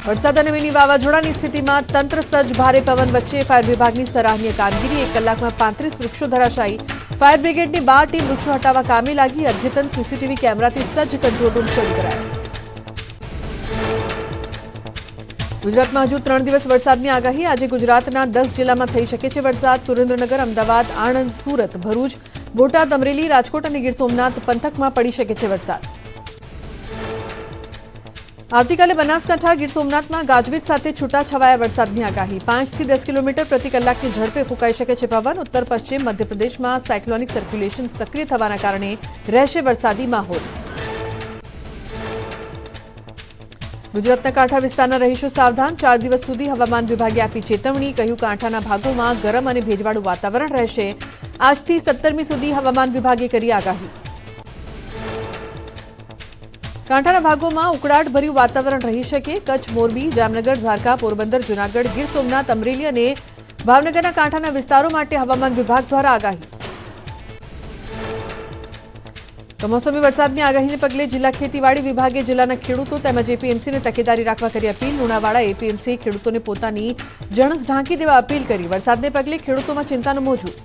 વરસાદ અને મિની વાવાઝોડાની સ્થિતિમાં તંત્ર સજ્જ ભારે પવન વચ્ચે ફાયર વિભાગની સરાહનીય કામગીરી 1 કલાકમાં 35 વૃક્ષો ધરાશાયી ફાયર બ્રિગેડની 12 ટીમ વૃક્ષો હટાવવા કામે લાગી અદ્યતન સીસીટીવી કેમેરાથી સજ્જ કંટ્રોલ રૂમ શરૂ કરાયો ગુજરાતમાં હજુ 3 દિવસ વરસાદની આગાહી આજે ગુજરાતના 10 જિલ્લામાં થઈ શકે છે વરસાદ સુરેન્દ્રનગર અમદાવાદ આણંદ સુરત ભરૂચ બોટાદ અમરેલી રાજકોટ અને ગીર સોમનાથ પંથકમાં પડી શકે છે વરસાદ આવતીકાલે બનાસકાંઠા ગીર સોમનાથમાં ગાજવીજ સાથે છૂટાછવાયા વરસાદની આગાહી 5 થી 10 કિલોમીટર પ્રતિ કલાકની ઝડપે ફૂંકાઈ શકે છે પવન ઉત્તર પશ્ચિમ મધ્યપ્રદેશમાં સાયક્લોનિક સર્ક્યુલેશન સક્રિય થવાના કારણે રહેશે વરસાદી માહોલ ગુજરાતના કાંઠા વિસ્તારના રહીશો સાવધાન 4 દિવસ સુધી હવામાન વિભાગે આપી ચેતવણી કહ્યું કાંઠાના ભાગોમાં ગરમ અને ભેજવાળું વાતાવરણ રહેશે આજથી 17મી સુધી હવામાન વિભાગે કરી આગાહી કાંઠાના ભાગોમાં ઉકળાટભર્યું વાતાવરણ રહી શકે કચ્છ મોરબી જામનગર દ્વારકા પોરબંદર જૂનાગઢ ગીર સોમનાથ અમરેલી અને ભાવનગરના કાંઠાના વિસ્તારો માટે હવામાન વિભાગ દ્વારા આગાહી કમોસમી વરસાદની આગાહીને પગલે જિલ્લા ખેતીવાડી વિભાગે જિલ્લાના ખેડૂતો તેમજ એપીએમસીને તકેદારી રાખવા કરી અપીલ લુણાવાડા એપીએમસી ખેડૂતોને પોતાની જણસ ઢાંકી દેવા અપીલ કરી વરસાદને પગલે ખેડૂતોમાં ચિંતાનું મોજું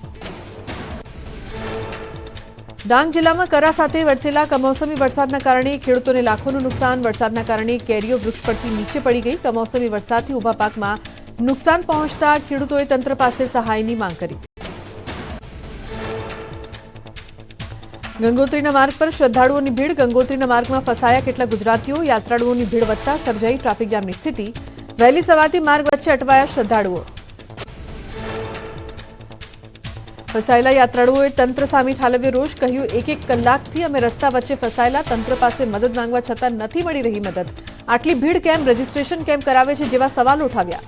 ડાંગ જિલ્લામાં કરા સાથે વરસેલા કમોસમી વરસાદના કારણે ખેડૂતોને લાખોનું નુકસાન વરસાદના કારણે કેરીઓ વૃક્ષ પરથી નીચે પડી ગઈ કમોસમી વરસાદથી ઊભા પાકમાં નુકસાન પહોંચતા ખેડૂતોએ તંત્ર પાસે સહાયની માંગ કરી ગંગોત્રીના માર્ગ પર શ્રદ્ધાળુઓની ભીડ ગંગોત્રીના માર્ગમાં ફસાયા કેટલાક ગુજરાતીઓ યાત્રાળુઓની ભીડ વધતા સર્જાઈ ટ્રાફિક જામની સ્થિતિ વહેલી સવારથી માર્ગ વચ્ચે અટવાયા શ્રદ્ધાળુઓ ફસાયેલા યાત્રાળુઓએ તંત્ર સામે ઠાલવ્યો રોષ કહ્યું 1 કલાકથી અમે રસ્તા વચ્ચે ફસાયેલા તંત્ર પાસે મદદ માંગવા છતાં નથી મળી રહી મદદ આટલી ભીડ કેમ રજીસ્ટ્રેશન કેમ કરાવે છે જેવા સવાલ ઉઠાવ્યા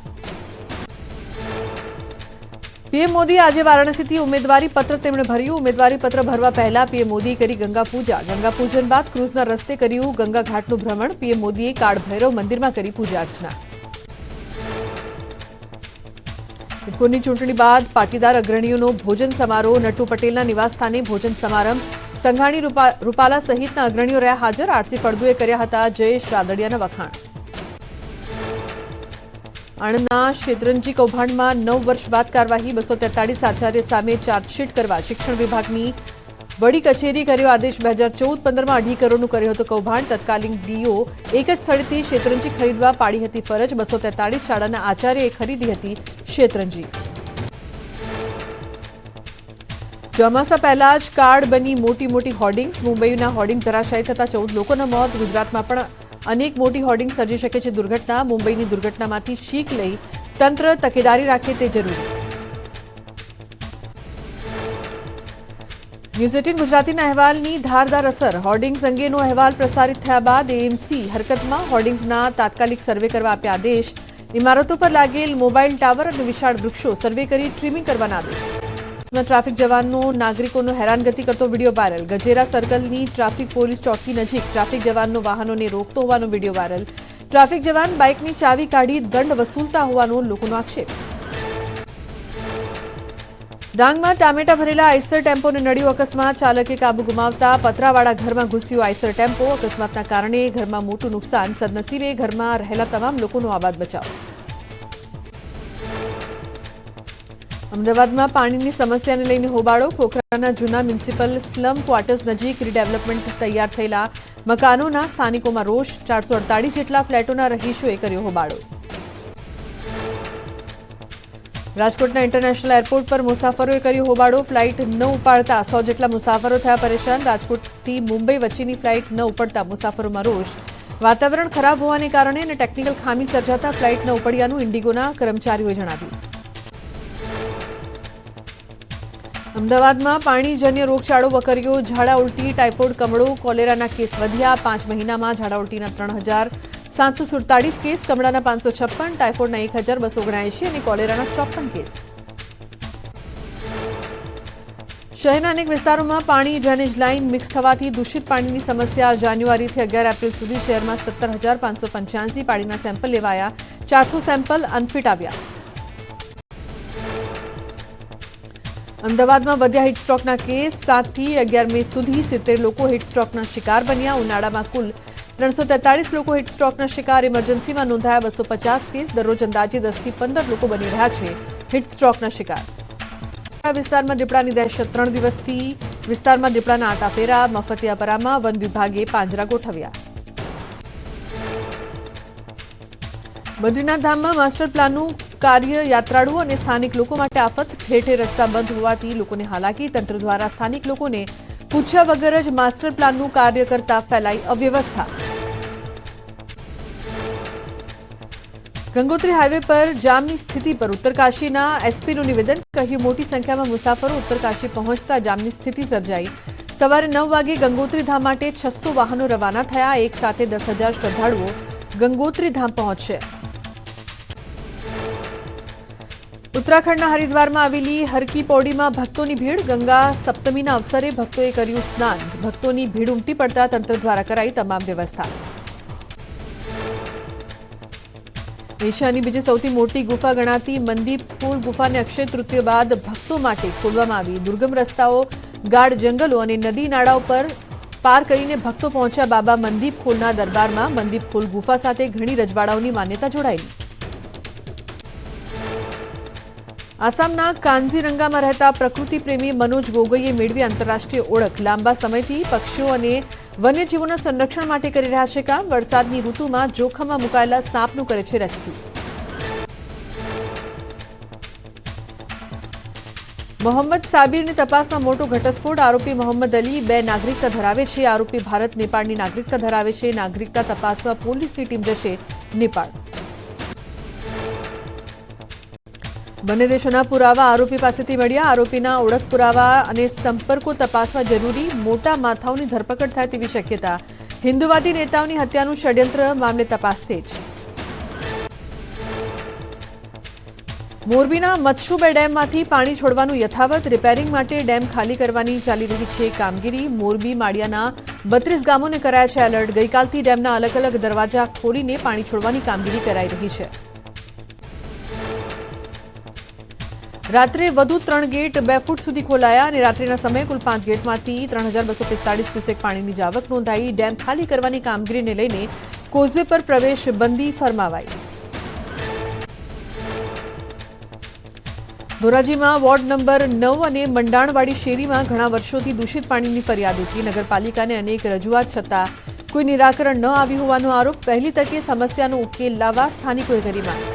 પીએમ મોદી આજે વારાણસીથી ઉમેદવારી પત્ર તેમણે ભર્યું ઉમેદવારી પત્ર ભરવા પહેલા પીએમ મોદીએ કરી ગંગા પૂજન બાદ ક્રૂઝના રસ્તે કર્યું ગંગા ઘાટનું ભ્રમણ પીએમ મોદીએ કાળ ભૈરવ મંદિરમાં કરી પૂજા અર્ચના ઇફકોની ચૂંટણી બાદ પાટીદાર અગ્રણીઓનો ભોજન સમારોહ નટુ પટેલના નિવાસસ્થાને ભોજન સમારંભ સંઘાણી રૂપાલા સહિતના અગ્રણીઓ રહ્યા હાજર આરસી ફળદુએ કર્યા હતા જયેશ રાદડિયાના વખાણ આણંદના શેત્રંજી કૌભાંડમાં 9 વર્ષ બાદ કાર્યવાહી 243 આચાર્ય સામે ચાર્જશીટ કરવા શિક્ષણ વિભાગની વડી કચેરી કર્યો આદેશ 2014-15માં 2.5 કરોડનું કર્યો હતો કૌભાંડ તત્કાલીન ડીઓ એક જ સ્થળેથી શેત્રંજી ખરીદવા પાડી હતી ફરજ 243 શાળાના આચાર્યએ ખરીદી હતી શેત્રંજી ચોમાસા પહેલા જ કાર્ડ બની મોટી હોર્ડિંગ્સ મુંબઈના હોર્ડિંગ ધરાશાયી થતા 14 લોકોના મોત ગુજરાતમાં પણ અનેક મોટી હોર્ડિંગ સર્જી શકે છે દુર્ઘટના મુંબઈની દુર્ઘટનામાંથી શીખ લઈ તંત્ર તકેદારી રાખે તે જરૂરી ન્યૂઝ 18 ગુજરાતીના અહેવાલની ધારદાર અસર હોર્ડિંગ્સ અંગેનો અહેવાલ પ્રસારિત થયા બાદ એએમસી હરકતમાં હોર્ડિંગ્સના તાત્કાલિક સર્વે કરવા આપ્યા આદેશ ઇમારતો પર લાગેલ મોબાઈલ ટાવર અને વિશાળ વૃક્ષો સર્વે કરી ટ્રીમિંગ કરવાના આદેશ ટ્રાફિક જવાનનો નાગરિકોનો હેરાનગતિ કરતો વિડીયો વાયરલ ગજેરા સર્કલની ટ્રાફિક પોલીસ ચોકી નજીક ટ્રાફિક જવાનનો વાહનોને રોકતો હોવાનો વિડીયો વાયરલ ટ્રાફિક જવાન બાઇકની ચાવી કાઢી દંડ વસૂલતા હોવાનો લોકોનો આક્ષેપ ડાંગમાં ટામેટા ભરેલા આઈસર ટેમ્પોને નડ્યો અકસ્માત ચાલકે કાબુ ગુમાવતા પતરાવાળા ઘરમાં ઘૂસ્યો આઈસર ટેમ્પો અકસ્માતના કારણે ઘરમાં મોટું નુકસાન સદનસીબે ઘરમાં રહેલા તમામ લોકોનો આબાદ બચાવ અમદાવાદમાં પાણીની સમસ્યાને લઈને હોબાળો ખોખરાના જૂના મ્યુનિસિપલ સ્લમ ક્વાર્ટર્સ નજીક રીડેવલપમેન્ટ તૈયાર થયેલા મકાનોના સ્થાનિકોમાં રોષ 448 જેટલા ફ્લેટોના રહીશોએ કર્યો હોબાળો રાજકોટના ઇન્ટરનેશનલ એરપોર્ટ પર મુસાફરોએ કર્યો હોબાળો ફ્લાઇટ ન ઉપાડતા 100 જેટલા મુસાફરો થયા પરેશાન રાજકોટથી મુંબઈ વચ્ચેની ફ્લાઇટ ન ઉપડતા મુસાફરોમાં રોષ વાતાવરણ ખરાબ હોવાને કારણે અને ટેકનિકલ ખામી સર્જાતા ફ્લાઇટ ન ઉપડ્યાનું ઇન્ડિગોના કર્મચારીઓએ જણાવ્યું અમદાવાદમાં પાણીજન્ય રોગચાળો વકર્યો ઝાડા ઉલટી ટાઇફોઇડ કમળો કોલેરાના કેસ વધ્યા 5 મહિનામાં ઝાડા ઉલટીના 3747 કેસ કમળાના 556 ટાઇફોઇડના 1279 અને કોલેરાના 54 કેસ શહેરના અનેક વિસ્તારોમાં પાણી ડ્રેનેજ લાઇન મિક્સ થવાથી દૂષિત પાણીની સમસ્યા જાન્યુઆરીથી 11 એપ્રિલ સુધી શહેરમાં 17,585 પાણીના સેમ્પલ લેવાયા 400 સેમ્પલ અનફિટ આવ્યા અમદાવાદમાં વધ્યા હીટસ્ટ્રોકના કેસ 7 થી 11 મે સુધી 70 લોકો હીટસ્ટ્રોકના શિકાર બન્યા ઉનાળામાં કુલ 343 લોકો હીટસ્ટ્રોકના શિકાર. ઇમરજન્સીમાં નોંધાયા 250 કેસ. દરરોજ અંદાજે 10 થી 15 લોકો બની રહ્યા છે હીટસ્ટ્રોકના શિકાર. વિસ્તારમાં દીપડાની દહેશત. 3 દિવસથી વિસ્તારમાં દીપડાના આટાફેરા. મફતિયાપરામાં વન વિભાગે પાંજરા ગોઠવ્યા. બદ્રીનાથ ધામમાં માસ્ટર પ્લાનનું કાર્ય યાત્રાળુઓ અને સ્થાનિક લોકો માટે આફત. ઠેર ઠેર રસ્તા બંધ હોવાથી લોકોને હાલાકી. તંત્ર દ્વારા સ્થાનિક લોકોને પૂછ્યા વગર જ માસ્ટર પ્લાનનું કાર્ય કરતા ફેલાઈ અવ્યવસ્થા. ગંગોત્રી હાઈવે પર જામની સ્થિતિ પર ઉત્તરકાશીના એસપીનું નિવેદન. કહ્યું, મોટી સંખ્યામાં મુસાફરો ઉત્તરકાશી પહોંચતા જામની સ્થિતિ સર્જાઈ. સવારે 9 વાગે ગંગોત્રી ધામ માટે 600 વાહનો રવાના થયા. એક સાથે 10,000 શ્રદ્ધાળુઓ ગંગોત્રી ધામ પહોંચશે. ઉત્તરાખંડના હરિદ્વારમાં આવેલી હરકી પૌડીમાં ભક્તોની ભીડ. ગંગા સપ્તમીના અવસરે ભક્તોએ કર્યું સ્નાન. ભક્તોની ભીડ ઉમટી પડતા તંત્ર દ્વારા કરાઈ તમામ વ્યવસ્થા. એશિયાની બીજી સૌથી મોટી ગુફા ગણાતી મંદીપ ફૂલ ગુફાને અક્ષય તૃતીય બાદ ભક્તો માટે ખોલવામાં આવી. દુર્ગમ રસ્તાઓ, ગાઢ જંગલો અને નદી નાળાઓ પર પાર કરીને ભક્તો પહોંચ્યા બાબા મંદીપ ખોલના દરબારમાં. મંદીપ ખોલ ગુફા સાથે ઘણી રજવાડાઓની માન્યતા જોડાયેલી. આસામના કાંઝીરંગામાં રહેતા પ્રકૃતિ પ્રેમી મનોજ ગોગોઈએ મેળવી આંતરરાષ્ટ્રીય ઓળખ. લાંબા સમયથી પક્ષીઓ અને વન્યજીવોના સંરક્ષણ માટે કરી રહ્યા છે કામ. વરસાદની ઋતુમાં જોખમમાં મુકાયેલા સાપનું કરે છે રેસ્ક્યુ. મોહમ્મદ સાબિરની તપાસમાં મોટો ઘટસ્ફોટ. આરોપી મોહમ્મદ અલી 2 નાગરિકતા ધરાવે છે. આરોપી ભારત નેપાળની નાગરિકતા ધરાવે છે. નાગરિકતા તપાસમાં પોલીસની ટીમ જશે નેપાળ. બંને દેશોના પુરાવા આરોપી પાસેથી મળ્યા. આરોપીના ઓળખ પુરાવા અને સંપર્કો તપાસવા જરૂરી. મોટા માથાઓની ધરપકડ થાય તેવી શક્યતા. હિન્દુવાદી નેતાઓની હત્યાનું ષડયંત્ર મામલે તપાસ તેજ. મોરબીના મચ્છુબે ડેમમાંથી પાણી છોડવાનું યથાવત. રિપેરિંગ માટે ડેમ ખાલી કરવાની ચાલી રહી છે કામગીરી. મોરબી માળિયાના 32 ગામોને કરાયા છે એલર્ટ. ગઈકાલથી ડેમના અલગ અલગ દરવાજા ખોલીને પાણી છોડવાની કામગીરી કરાઈ રહી છે. રાત્રે વધુ 3 ગેટ 2 ફૂટ સુધી ખોલાયા અને રાત્રિના સમયે કુલ 5 ગેટમાંથી 3245 ક્યુસેક પાણીની જાવક નોંધાઈ. ડેમ ખાલી કરવાની કામગીરીને લઈને કોઝવે પર પ્રવેશ બંધી ફરમાવાઈ. ધોરાજીમાં વોર્ડ નંબર 9 અને મંડાણવાડી શેરીમાં ઘણા વર્ષોથી દૂષિત પાણીની ફરિયાદ ઉઠી. નગરપાલિકાને અનેક રજૂઆત છતાં કોઈ નિરાકરણ ન આવ્યું હોવાનો આરોપ. પહેલી તકે સમસ્યાનો ઉકેલ લાવવા સ્થાનિકોએ કરી માંગ.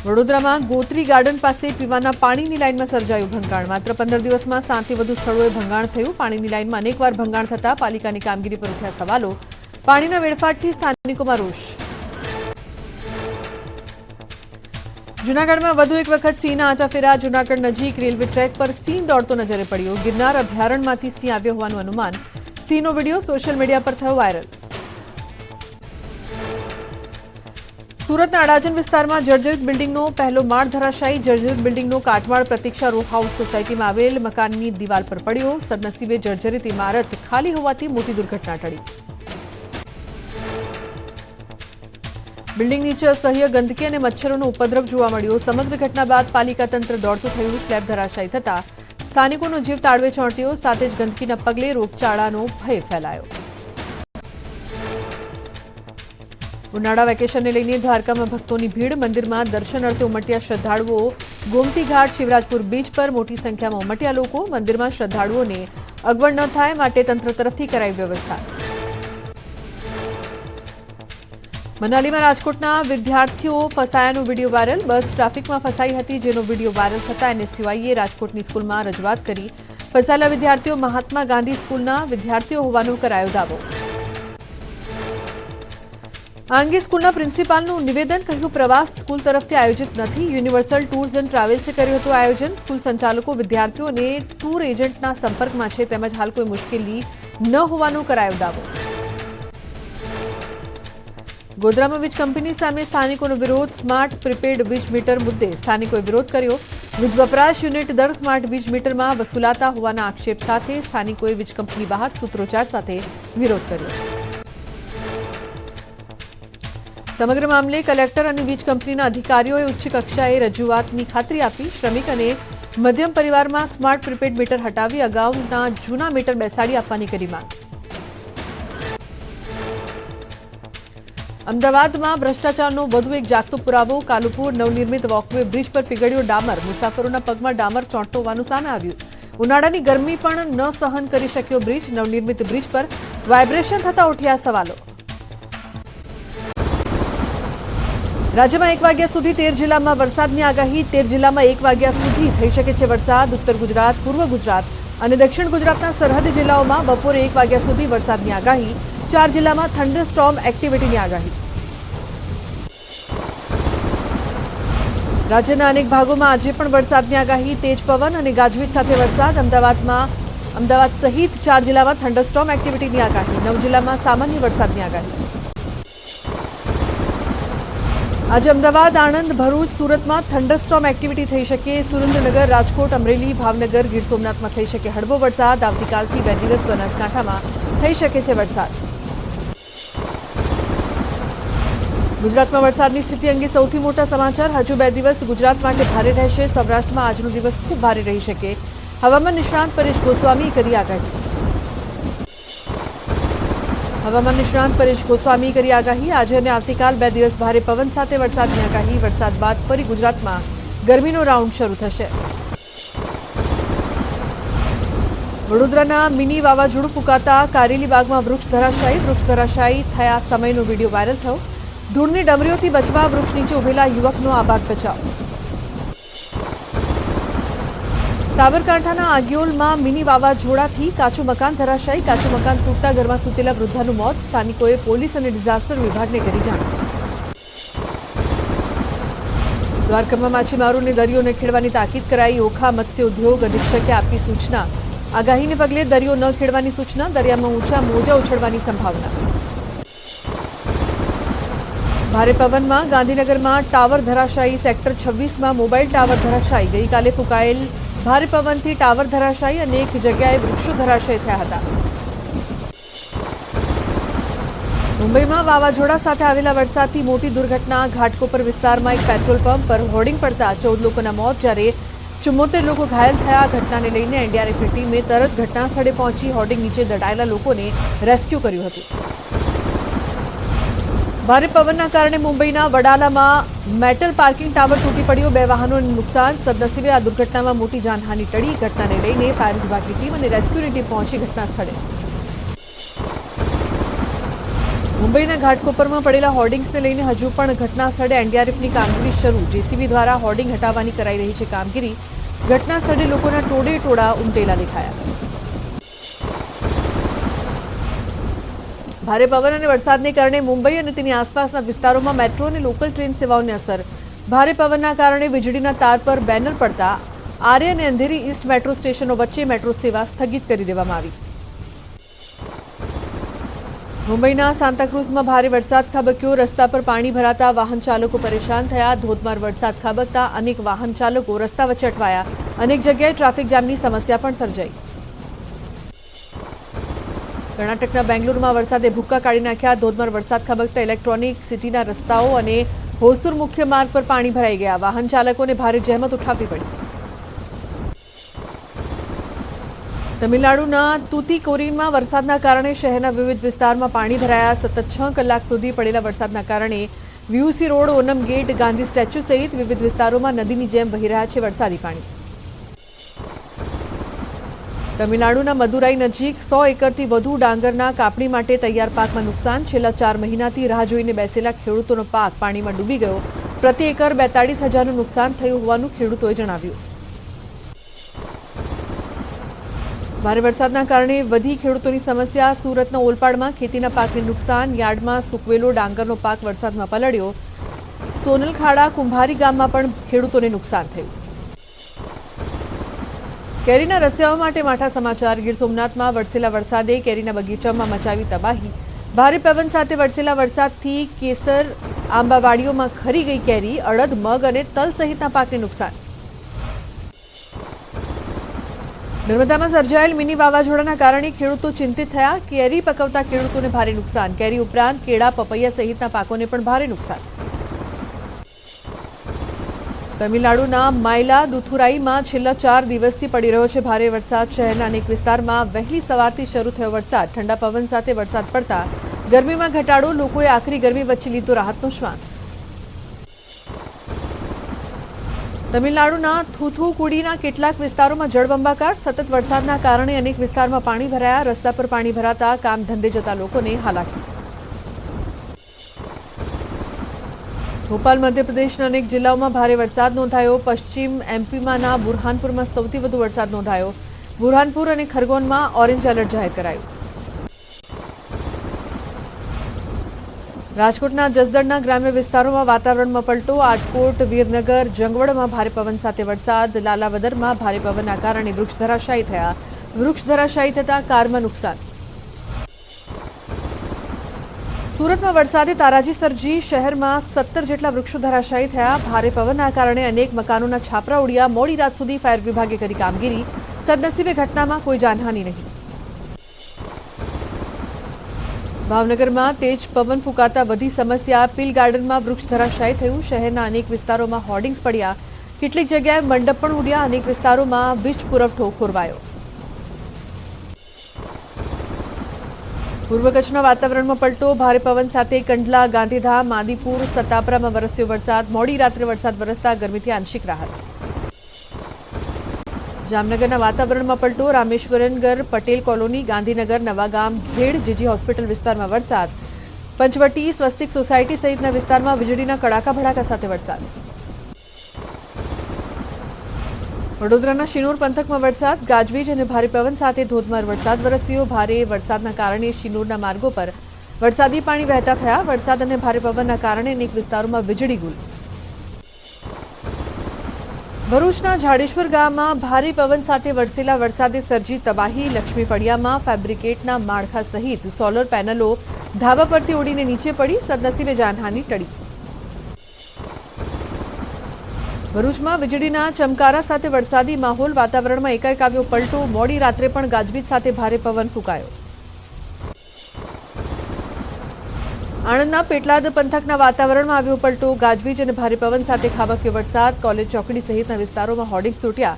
વડોદરામાં ગોત્રી ગાર્ડન પાસે પીવાના પાણીની લાઇનમાં સર્જાયું ભંગાણ. માત્ર 15 દિવસમાં 7 થી વધુ સ્થળોએ ભંગાણ થયું. પાણીની લાઇનમાં અનેકવાર ભંગાણ થતા પાલિકાની કામગીરી પર ઉઠ્યા સવાલો. પાણીના વેડફાટથી સ્થાનિકોમાં રોષ. જૂનાગઢમાં વધુ એક વખત સિંહના આટાફેરા. જૂનાગઢ નજીક રેલવે ટ્રેક પર સિંહ દોડતો નજરે પડ્યો. ગિરનાર અભયારણ્યમાંથી સિંહ આવ્યો હોવાનું અનુમાન. સિંહનો વિડીયો સોશિયલ મીડિયા પર થયો વાયરલ. સુરતના અડાજણ વિસ્તારમાં જર્જરિત બિલ્ડિંગનો પહેલો માળ ધરાશાયી. જર્જરિત બિલ્ડિંગનો કાટમાળ પ્રતીક્ષા રો હાઉસ સોસાયટીમાં આવેલ મકાનની દિવાલ પર પડ્યો. સદનસીબે જર્જરિત ઇમારત ખાલી હોવાથી મોટી દુર્ઘટના ટળી. બિલ્ડિંગ નીચે અસહ્ય ગંદકી અને મચ્છરોનો ઉપદ્રવ જોવા મળ્યો. સમગ્ર ઘટના બાદ પાલિકા તંત્ર દોડતું થયું. સ્લેબ ધરાશાયી થતા સ્થાનિકોનો જીવ તાળવે ચોંટ્યો. સાથે જ ગંદકીના પગલે રોગચાળાનો ભય ફેલાયો. ઉનાળા વેકેશનને લઈને દ્વારકામાં ભક્તોની ભીડ. મંદિરમાં દર્શન અર્થે ઉમટ્યા શ્રદ્ધાળુઓ. ગોમતી ઘાટ શિવરાજપુર બીચ પર મોટી સંખ્યામાં ઉમટ્યા લોકો. મંદિરમાં શ્રદ્ધાળુઓને અગવડ ન થાય માટે તંત્ર તરફથી કરાઈ વ્યવસ્થા. મનાલીમાં રાજકોટના વિદ્યાર્થીઓ ફસાયાનો વિડીયો વાયરલ. બસ ટ્રાફિકમાં ફસાઈ હતી, જેનો વિડીયો વાયરલ થતા એનએસયુઆઈએ રાજકોટની સ્કૂલમાં રજૂઆત કરી. ફસાયેલા વિદ્યાર્થીઓ મહાત્મા ગાંધી સ્કૂલના વિદ્યાર્થીઓ હોવાનો કરાયો દાવો. આ અંગે સ્કૂલના પ્રિન્સિપાલનું નિવેદન. કહ્યું, પ્રવાસ સ્કૂલ તરફથી આયોજિત નથી. યુનિવર્સલ ટૂર્સ એન્ડ ટ્રાવેલ્સે કર્યું હતું આયોજન. સ્કૂલ સંચાલકો વિદ્યાર્થીઓ અને ટૂર એજન્ટના સંપર્કમાં છે, તેમજ હાલ કોઈ મુશ્કેલી ન હોવાનો કરાયો દાવો. ગોધરામાં વીજ કંપની સામે સ્થાનિકોનો વિરોધ. સ્માર્ટ પ્રીપેડ વીજ મીટર મુદ્દે સ્થાનિકોએ વિરોધ કર્યો. વીજ વપરાશ યુનિટ દર સ્માર્ટ વીજ મીટરમાં વસૂલાતા હોવાના આક્ષેપ સાથે સ્થાનિકોએ વીજ કંપની બહાર સૂત્રોચ્ચાર સાથે વિરોધ કર્યો. સમગ્ર મામલે કલેક્ટર અને વીજ કંપનીના અધિકારીઓએ ઉચ્ચ કક્ષાએ રજૂઆતની ખાતરી આપી. શ્રમિક અને મધ્યમ પરિવારમાં સ્માર્ટ પ્રીપેડ મીટર હટાવી અગાઉના જૂના મીટર બેસાડી આપવાની કરી માંગ. અમદાવાદમાં ભ્રષ્ટાચારનો વધુ એક જાગતો પુરાવો. કાલુપુર નવનિર્મિત વોકવે બ્રિજ પર પીગળ્યો ડામર. મુસાફરોના પગમાં ડામર ચોંટતો હોવાનું સામે આવ્યું. ઉનાળાની ગરમી પણ ન સહન કરી શક્યો બ્રિજ. નવનિર્મિત બ્રિજ પર વાઇબ્રેશન થતા ઉઠ્યા સવાલો. રાજ્યમાં 1 વાગ્યા સુધી 13 જિલ્લામાં વરસાદની આગાહી. 13 જિલ્લામાં 1 વાગ્યા સુધી થઈ શકે છે વરસાદ. ઉત્તર ગુજરાત, પૂર્વ ગુજરાત અને દક્ષિણ ગુજરાતના સરહદી જિલ્લાઓમાં બપોરે 1 વાગ્યા સુધી વરસાદની આગાહી. 4 જિલ્લામાં થંડરસ્ટોર્મ એક્ટિવિટીની આગાહી. રાજ્યના અનેક ભાગોમાં આજે પણ વરસાદની આગાહી. તેજ પવન અને ગાજવીજ સાથે વરસાદ. અમદાવાદ સહિત 4 જિલ્લામાં થંડરસ્ટોર્મ એક્ટિવિટીની આગાહી. 9 જિલ્લામાં સામાન્ય વરસાદની આગાહી. આજે અમદાવાદ, આણંદ, ભરૂચ, સુરતમાં થંડરસ્ટોર્મ એક્ટિવિટી થઈ શકે. સુરેન્દ્રનગર, રાજકોટ, અમરેલી, ભાવનગર, ગીર સોમનાથમાં થઈ શકે હળવો વરસાદ. આવતીકાલથી 2 દિવસ બનાસકાંઠામાં થઈ શકે છે વરસાદ. ગુજરાતમાં વરસાદની સ્થિતિ અંગે સૌથી મોટા સમાચાર. હજુ 2 દિવસ ગુજરાત માટે ભારે રહેશે. સૌરાષ્ટ્રમાં આજનો દિવસ ખૂબ ભારે રહી શકે. હવામાન નિષ્ણાંત પરેશ ગોસ્વામીએ કરી આગાહી. હવામાન નિષ્ણાંત પરેશ ગોસ્વામીએ કરી આગાહી. આજે અને આવતીકાલ 2 દિવસ ભારે પવન સાથે વરસાદની આગાહી. વરસાદ બાદ ફરી ગુજરાતમાં ગરમીનો રાઉન્ડ શરૂ થશે. વડોદરાના મિની વાવાઝોડું ફૂંકાતા કારેલીબાગમાં વૃક્ષ ધરાશાયી થયા સમયનો વિડીયો વાયરલ થયો. ધૂળની ડમરીઓથી બચવા વૃક્ષ નીચે ઉભેલા યુવકનો આબાદ બચાવ. સાબરકાંઠાના આગિયોલમાં મિની વાવાઝોડાથી કાચું મકાન ધરાશાયી. કાચું મકાન તૂટતા ઘરમાં સૂતેલા વૃદ્ધાનું મોત. સ્થાનિકોએ પોલીસ અને ડિઝાસ્ટર વિભાગને કરી જાણ. દ્વારકામાં માછીમારોને દરિયો ન ખેડવાની તાકીદ કરાઈ. ઓખા મત્સ્ય ઉદ્યોગ અધિક્ષકે આપી સૂચના. આગાહીને પગલે દરિયો ન ખેડવાની સૂચના. દરિયામાં ઊંચા મોજા ઉછળવાની સંભાવના. ભારે પવનમાં ગાંધીનગરમાં ટાવર ધરાશાયી. સેક્ટર 26માં મોબાઈલ ટાવર ધરાશાયી. ગઈકાલે ફૂંકાયેલ ભારે પવનથી ટાવર ધરાશાયી. અનેક જગ્યાએ વૃક્ષો ધરાશાયી થયા હતા. મુંબઈમાં વાવાઝોડા સાથે આવેલા વરસાદથી મોટી દુર્ઘટના. ઘાટકોપર વિસ્તારમાં એક પેટ્રોલ પંપ પર હોર્ડિંગ પડતા 14 લોકોના મોત, જ્યારે 74 લોકો ઘાયલ થયા. ઘટનાને લઈને એનડીઆરએફની ટીમે તરત ઘટના સ્થળે પહોંચી હોર્ડિંગ નીચે દટાયેલા લોકોને રેસ્ક્યુ કર્યું હતું. ભારે પવનના કારણે મુંબઈના વડાલામાં મેટલ પાર્કિંગ ટાવર તૂટી પડ્યો. 2 વાહનોને નુકસાન. સદનસીબે આ દુર્ઘટનામાં મોટી જાનહાનિ ટળી. ઘટનાને લઈને ફાયર વિભાગની ટીમ અને રેસ્ક્યુની ટીમ પહોંચી ઘટના સ્થળે. મુંબઈના ઘાટકોપરમાં પડેલા હોર્ડિંગ્સને લઈને હજુ પણ ઘટના સ્થળે એનડીઆરએફની કામગીરી શરૂ. જેસીબી દ્વારા હોર્ડિંગ હટાવવાની કરાઈ રહી છે કામગીરી. ઘટના સ્થળે લોકોના ટોળે ટોળા ઉમટેલા દેખાયા. ભારે પવન અને વરસાદને કારણે મુંબઈ અને તેની આસપાસના વિસ્તારોમાં મેટ્રો અને લોકલ ટ્રેન સેવાઓને અસર. ભારે પવનના કારણે વીજળીના તાર પર બેનર પડતા આર્ય અને અંધેરી ઈસ્ટ મેટ્રો સ્ટેશનો વચ્ચે મેટ્રો સેવા સ્થગિત કરી દેવામાં આવી. મુંબઈના સાંતાક્રુઝમાં ભારે વરસાદ ખાબક્યો. રસ્તા પર પાણી ભરાતા વાહન ચાલકો પરેશાન થયા. ધોધમાર વરસાદ ખાબકતા અનેક વાહન ચાલકો રસ્તા વચ્ચે અટવાયા. અનેક જગ્યાએ ટ્રાફિક જામની સમસ્યા પણ સર્જાઈ. કર્ણાટકના બેંગ્લુરુમાં વરસાદે ભૂક્કા કાઢી નાખ્યા. ધોધમાર વરસાદ ખાબકતા ઇલેક્ટ્રોનિક સિટીના રસ્તાઓ અને હોસુર મુખ્ય માર્ગ પર પાણી ભરાઈ ગયા. વાહન ચાલકોને ભારે જહેમત ઉઠાવવી પડી. તમિલનાડુના તુતીકોરીનમાં વરસાદના કારણે શહેરના વિવિધ વિસ્તારમાં પાણી ભરાયા. સતત 6 કલાક સુધી પડેલા વરસાદના કારણે VUC road, Onam gate, Gandhi statue સહિત વિવિધ વિસ્તારોમાં નદીની જેમ વહી રહ્યા છે વરસાદી પાણી. તમિલનાડુના મદુરાઈ નજીક 100 એકરથી વધુ ડાંગરના કાપણી માટે તૈયાર પાકમાં નુકસાન. છેલ્લા 4 મહિનાથી રાહ જોઈને બેસેલા ખેડૂતોનો પાક પાણીમાં ડૂબી ગયો. પ્રતિ એકર 42,000નું નુકસાન થયું હોવાનું ખેડૂતોએ જણાવ્યું. ભારે વરસાદના કારણે વધી ખેડૂતોની સમસ્યા. સુરતના ઓલપાડમાં ખેતીના પાકને નુકસાન. યાર્ડમાં સૂકવેલો ડાંગરનો પાક વરસાદમાં પલળ્યો. સોનલખાડા કુંભારી ગામમાં પણ ખેડૂતોને નુકસાન થયું. કેરીના રસિયાઓ માટે માઠા સમાચાર. ગીર સોમનાથમાં વરસેલા વરસાદે કેરીના બગીચામાં મચાવી તબાહી. ભારે પવન સાથે વરસેલા વરસાદથી કેસર, આંબાવાડીઓમાં ખરી ગઈ કેરી. અડદ, મગ અને તલ સહિતના પાકને નુકસાન. નર્મદામાં સર્જાયેલ મિની વાવાઝોડાના કારણે ખેડૂતો ચિંતિત થયા. કેરી પકવતા ખેડૂતોને ભારે નુકસાન. કેરી ઉપરાંત કેળા, પપૈયા સહિતના પાકોને પણ ભારે નુકસાન. તમિલનાડુના માયલાદુથુરાઈમાં છેલ્લા 4 દિવસથી પડી રહ્યો છે ભારે વરસાદ. શહેરના અનેક વિસ્તારમાં વહેલી સવારથી શરૂ થયો વરસાદ. ઠંડા પવન સાથે વરસાદ પડતા ગરમીમાં ઘટાડો, લોકોએ આખરી ગરમી વચ્ચે લીધો રાહતનો શ્વાસ. તમિલનાડુના થૂથુકુડીના કેટલાક વિસ્તારોમાં જળબંબાકાર. સતત વરસાદના કારણે અનેક વિસ્તારમાં પાણી ભરાયા. રસ્તા પર પાણી ભરાતા કામ ધંધે જતા લોકોને હાલાકી. ભોપાલ મધ્યપ્રદેશના અનેક જિલ્લાઓમાં ભારે વરસાદ નોંધાયો. પશ્ચિમ એમપીમાંના બુરહાનપુરમાં સૌથી વધુ વરસાદ નોંધાયો. બુરહાનપુર અને ખરગોનમાં ઓરેન્જ એલર્ટ જાહેર કરાયું. રાજકોટના જસદણના ગ્રામ્ય વિસ્તારોમાં વાતાવરણમાં પલટો. આટકોટ, વીરનગર, જંગવડમાં ભારે પવન સાથે વરસાદ. લાલાવદરમાં ભારે પવનના કારણે વૃક્ષ ધરાશાયી થયા. વૃક્ષ ધરાશાયી થતા કારમાં નુકસાન. સુરતમાં વરસાદે તારાજી સર્જી. શહેરમાં 17 જેટલા વૃક્ષો ધરાશાયી થયા. ભારે પવનના કારણે અનેક મકાનોના છાપરા ઉડ્યા. મોડી રાત સુધી ફાયર વિભાગે કરી કામગીરી. સદનસીબે ઘટનામાં કોઈ જાનહાનિ નહીં. ભાવનગરમાં તેજ પવન ફૂંકાતા વધી સમસ્યા. પીલ ગાર્ડનમાં વૃક્ષ ધરાશાયી થયું. શહેરના અનેક વિસ્તારોમાં હોર્ડિંગ્સ પડ્યા. કેટલીક જગ્યાએ મંડપ પણ ઉડ્યા. અનેક વિસ્તારોમાં વીજ પુરવઠો ખોરવાયો. પૂર્વ કચ્છના વાતાવરણમાં પલટો. ભારે પવન સાથે કંડલા, ગાંધીધામ, આદિપુર, સતાપરામાં વરસ્યો વરસાદ. મોડી રાત્રે વરસાદ વરસતા ગરમીથી આંશિક રાહત. જામનગરના વાતાવરણમાં પલટો. રામેશ્વરનગર, પટેલ કોલોની, ગાંધીનગર, નવાગામ, ઘેડ, જીજી હોસ્પિટલ વિસ્તારમાં વરસાદ. પંચવટી, સ્વસ્તિક સોસાયટી સહિતના વિસ્તારમાં વીજળીના કડાકા ભડાકા સાથે વરસાદ. વડોદરાના શિનોર પંથકમાં વરસાદ. ગાજવીજ અને ભારે પવન સાથે ધોધમાર વરસાદ વરસ્યો. ભારે વરસાદના કારણે શિનોરના માર્ગો પર વરસાદી પાણી વહેતા થયા. વરસાદ અને ભારે પવનના કારણે અનેક વિસ્તારોમાં વીજળી ગુલ. ભરૂચના ઝાડેશ્વર ગામમાં ભારે પવન સાથે વરસેલા વરસાદે સર્જી તબાહી. લક્ષ્મી ફળિયામાં ફેબ્રિકેટના માળખા સહિત સોલર પેનલો ધાબા પરથી ઉડીને નીચે પડી. સદનસીબે જાનહાનિ ટળી. ભરૂચમાં વીજળીના ચમકારા સાથે વરસાદી માહોલ. વાતાવરણમાં એકાએક આવ્યો પલટો. મોડી રાત્રે પણ ગાજવીજ સાથે ભારે પવન ફૂંકાયો. આણંદના પેટલાદ પંથકના વાતાવરણમાં આવ્યો પલટો. ગાજવીજ અને ભારે પવન સાથે ખાબક્યો વરસાદ. કોલેજ ચોકડી સહિતના વિસ્તારોમાં હોર્ડિંગ્સ તૂટ્યા.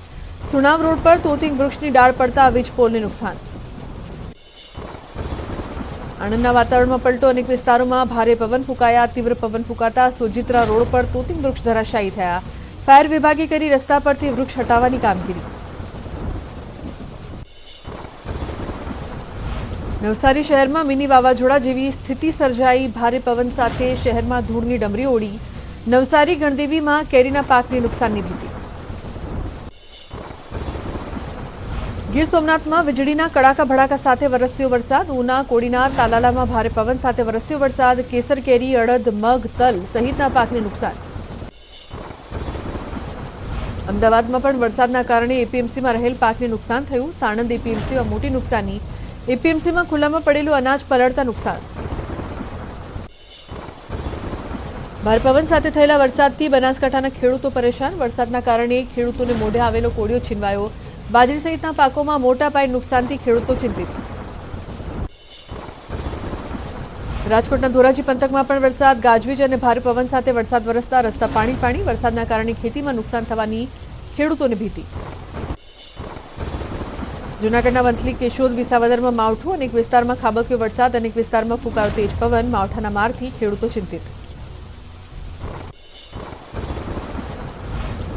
સુણાવ રોડ પર તોતિંગ વૃક્ષની ડાળ પડતા વીજ પોલને નુકસાન. આણંદના વાતાવરણમાં પલટો. અનેક વિસ્તારોમાં ભારે પવન ફૂંકાયા. તીવ્ર પવન ફૂંકાતા સોજિત્રા રોડ પર તોતિંગ વૃક્ષ ધરાશાયી થયા. ફાયર વિભાગે કરી રસ્તા પરથી વૃક્ષ હટાવવાની કામગીરી. નવસારી શહેરમાં મિની વાવાઝોડા જેવી સ્થિતિ સર્જાઈ. ભારે પવન સાથે શહેરમાં ધૂળની ડમરીઓ ઉડી. નવસારી ગણદેવીમાં કેરીના પાકને નુકસાનની ભીતિ. ગીર સોમનાથમાં વીજળીના કડાકા ભડાકા સાથે વરસ્યો વરસાદ. ઉના, કોડીનાર, તાલાલામાં ભારે પવન સાથે વરસ્યો વરસાદ. કેસર કેરી, અડદ, મગ, તલ સહિતના પાકને નુકસાન. અમદાવાદમાં પણ વરસાદના કારણે એપીએમસીમાં રહેલ પાકને નુકસાન થયું. સાણંદ એપીએમસીમાં મોટી નુકસાની. એપીએમસીમાં ખુલ્લામાં પડેલું અનાજ પલળતા નુકસાન. ભારે પવન સાથે થયેલા વરસાદથી બનાસકાંઠાના ખેડૂતો પરેશાન. વરસાદના કારણે ખેડૂતોને મોઢે આવેલો કોળિયો છીનવાયો. બાજરી સહિતના પાકોમાં મોટા પાયે નુકસાનથી ખેડૂતો ચિંતિત. રાજકોટના ધોરાજી પંથકમાં પણ વરસાદ. ગાજવીજ અને ભારે પવન સાથે વરસાદ વરસતા રસ્તા પાણી પાણી. વરસાદના કારણે ખેતીમાં નુકસાન થવાની ખેડૂતોને ભીતિ. જૂનાગઢના વંથલી, કેશોદ, વિસાવદરમાં માવઠું. અનેક વિસ્તારમાં ખાબક્યો વરસાદ. અનેક વિસ્તારમાં ફૂંકાયો તેજ પવન. માવઠાના મારથી ખેડૂતો ચિંતિત.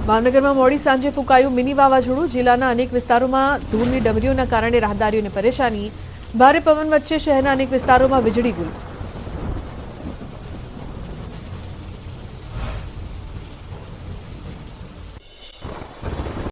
ભાવનગરમાં મોડી સાંજે ફૂંકાયું મિની વાવાઝોડું. જિલ્લાના અનેક વિસ્તારોમાં ધૂળની ડમરીઓના કારણે રાહદારીઓને પરેશાની. ભારે પવન વચ્ચે શહેરના અનેક વિસ્તારોમાં વીજળી ગુલ.